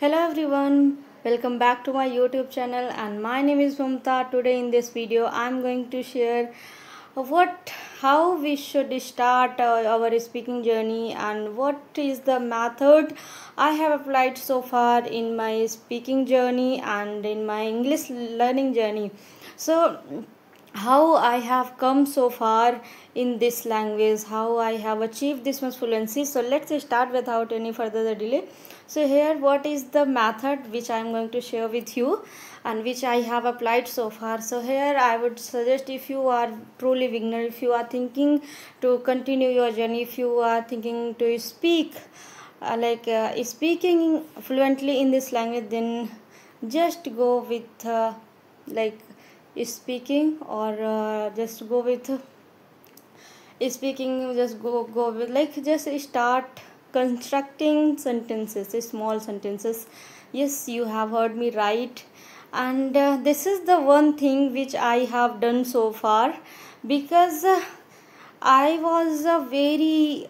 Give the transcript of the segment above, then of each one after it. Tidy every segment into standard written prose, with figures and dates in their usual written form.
Hello everyone, welcome back to my YouTube channel and my name is Mamta. Today in this video I'm going to share how we should start our speaking journey and what is the method I have applied so far in my speaking journey and in my English learning journey. So how I have come so far in this language, how I have achieved this much fluency. So let's start without any further delay. So here what is the method which I am going to share with you and which I have applied so far. So here I would suggest, if you are truly beginner, if you are thinking to continue your journey, if you are thinking to speak speaking fluently in this language, then just go with speaking or just go with speaking, just go with just start constructing sentences, small sentences. Yes, you have heard me right. And this is the one thing which I have done so far, because I was very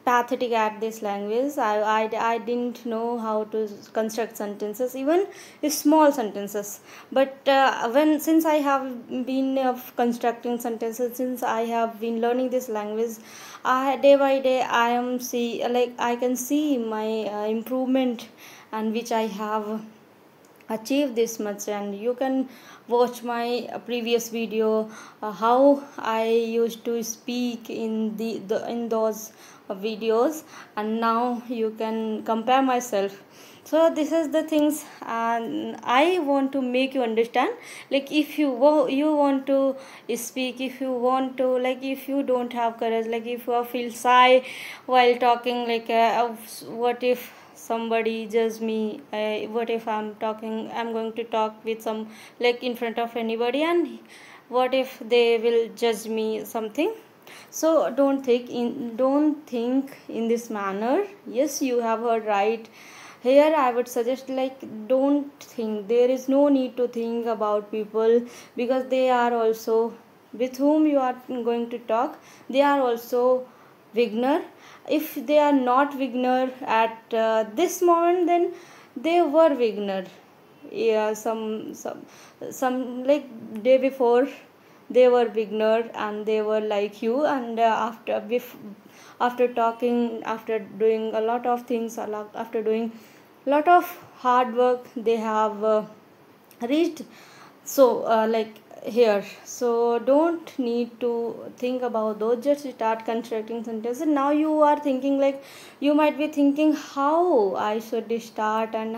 pathetic at this language. I didn't know how to construct sentences, even small sentences. But since I have been constructing sentences, since I have been learning this language, day by day I can see my improvement, and which I have achieve this much. And you can watch my previous video, how I used to speak in in those videos, and now you can compare myself. So this is the things, and I want to make you understand, if you want to speak, if you want to, if you don't have courage, if you feel shy while talking, what if somebody judge me, what if I'm going to talk with some, in front of anybody, and what if they will judge me something. So don't think in this manner. Yes, you have heard right. Here I would suggest, don't think. There is no need to think about people, because they are also, with whom you are going to talk, they are also beginner. If they are not beginner at this moment, then they were beginner, yeah, some day before they were beginner, and they were like you. And after talking, after doing a lot of things, after doing a lot of hard work, they have reached. So here, so don't need to think about those, just start constructing sentences. Now you are thinking, you might be thinking how I should start, and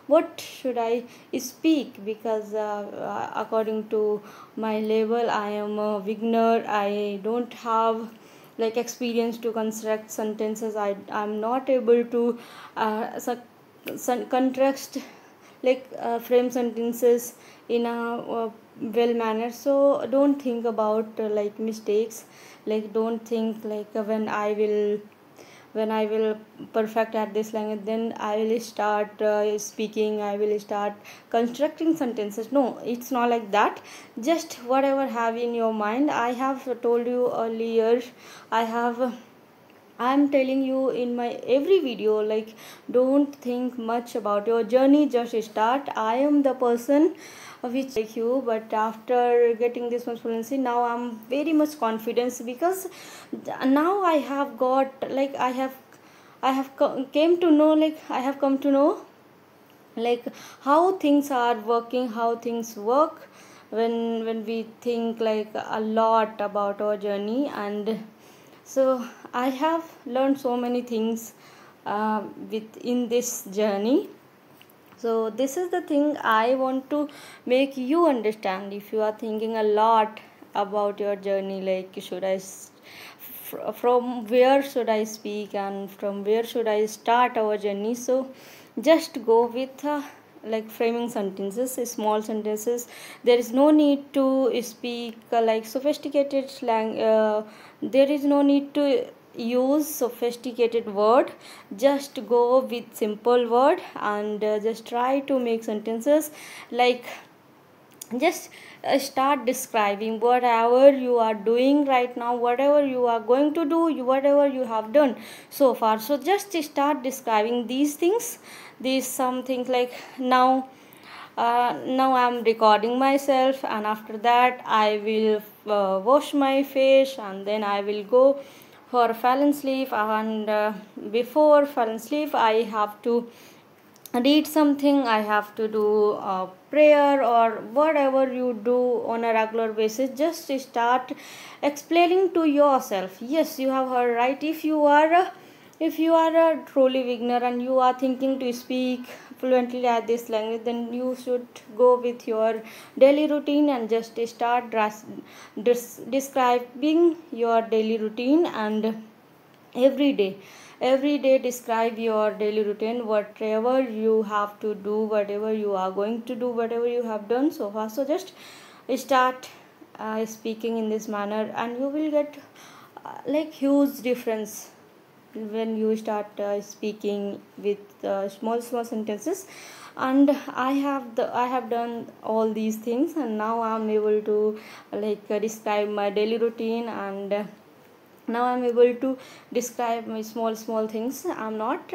what should I speak, because according to my level I am a beginner. I don't have experience to construct sentences. I'm not able to contrast, frame sentences in a well manner. So don't think about mistakes. Don't think when I will perfect at this language, then I will start speaking, I will start constructing sentences. No, it's not like that. Just whatever have in your mind. I have told you earlier, I'm telling you in my every video, don't think much about your journey, just start. I am the person which like you, but after getting this much fluency, now I'm very much confidence, because now I have got came to know, I have come to know how things are working, how things work when we think a lot about our journey. And so I have learned so many things within this journey. So this is the thing I want to make you understand. If you are thinking a lot about your journey, should I from where should I speak, and from where should I start our journey, so just go with framing sentences, small sentences. There is no need to speak sophisticated slang. There is no need to use sophisticated word. Just go with simple word, and just try to make sentences just start describing whatever you are doing right now, whatever you are going to do, whatever you have done so far. So just start describing these things. these some things like now I'm recording myself, and after that I will wash my face, and then I will go for fall asleep. And before fall asleep I have to read something, I have to do prayer, or whatever you do on a regular basis. Just start explaining to yourself. Yes, you have heard right. If you are a truly beginner and you are thinking to speak fluently at this language, then you should go with your daily routine and just start describing your daily routine. And every day describe your daily routine, whatever you have to do, whatever you are going to do, whatever you have done so far. So just start speaking in this manner, and you will get like huge difference when you start speaking with small sentences. And I have done all these things, and now I'm able to describe my daily routine. And now I'm able to describe my small things. I'm not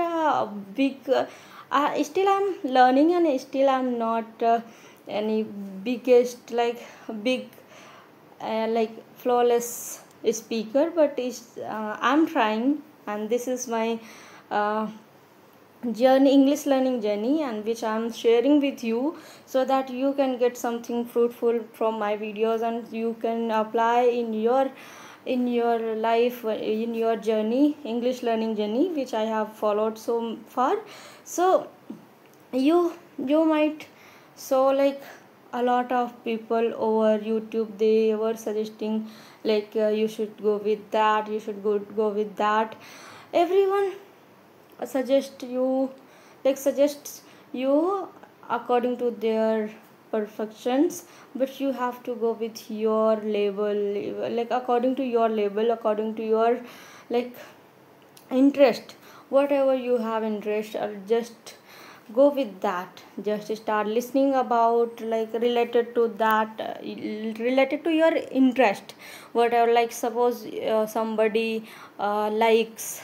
big still I'm learning, and still I'm not any biggest like big flawless speaker, but I'm trying. And this is my uh, English learning journey, and which I'm sharing with you, so that you can get something fruitful from my videos, and you can apply in your life, in your journey, English learning journey, which I have followed so far. So you might saw like a lot of people over YouTube, they were suggesting you should go with that, you should go with that. Everyone suggests you according to their perfections, but you have to go with your label, like according to your label, according to your like interest, whatever you have interest, or just go with that. Just start listening about like related to that, related to your interest, whatever. Like suppose somebody likes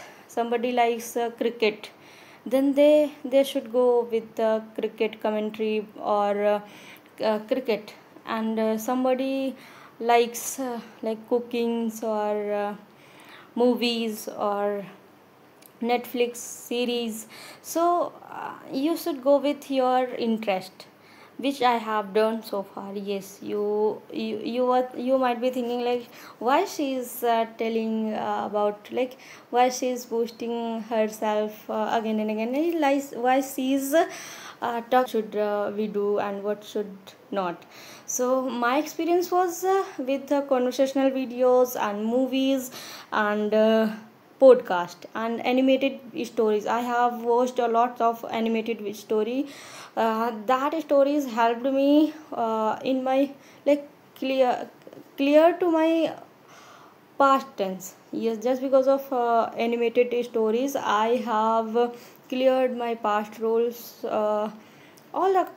cricket, then they should go with the cricket commentary, or cricket. And somebody likes like cookings, or movies, or Netflix series. So you should go with your interest, which I have done so far. Yes, you might be thinking like, why she is telling about like why she is boosting herself again and again. Why she is talk should we do and what should not. So my experience was with conversational videos and movies, and podcast and animated stories. I have watched a lot of animated story. That stories helped me in my like clear to my past tense. Yes, just because of animated stories I have cleared my past roles. All the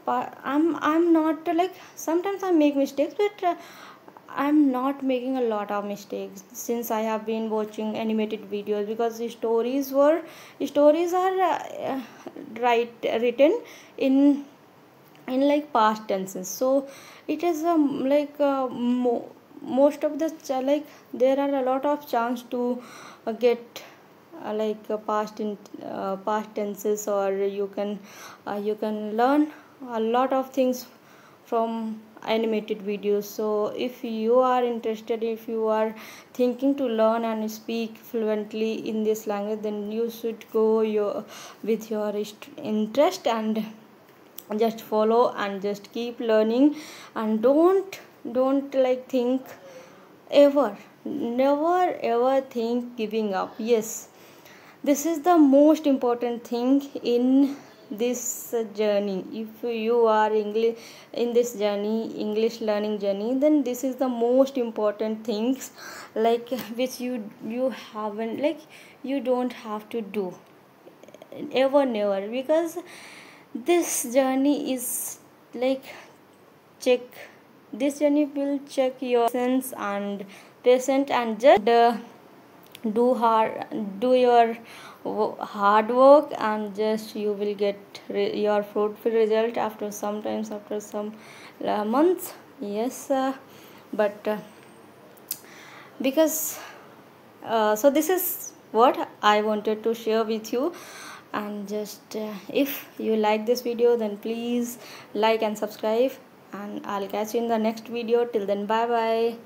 I'm not like, sometimes I make mistakes, but I'm not making a lot of mistakes since I have been watching animated videos, because the stories are written in like past tenses. So it is most of the like there are a lot of chance to get past tenses, or you can learn a lot of things from animated videos. So if you are interested, if you are thinking to learn and speak fluently in this language, then you should go with your interest, and just follow and just keep learning. And don't like think ever, never ever think giving up. Yes, this is the most important thing in this journey. If you are English in this journey, English learning journey, then this is the most important things, like which you haven't like you don't have to do ever, never. Because this journey is like check this journey will check your sense and patient, and just do your hard work, and just you will get your fruitful result after sometimes, after some months. Yes, but because so this is what I wanted to share with you. And just if you like this video, then please like and subscribe, and I'll catch you in the next video. Till then, bye bye.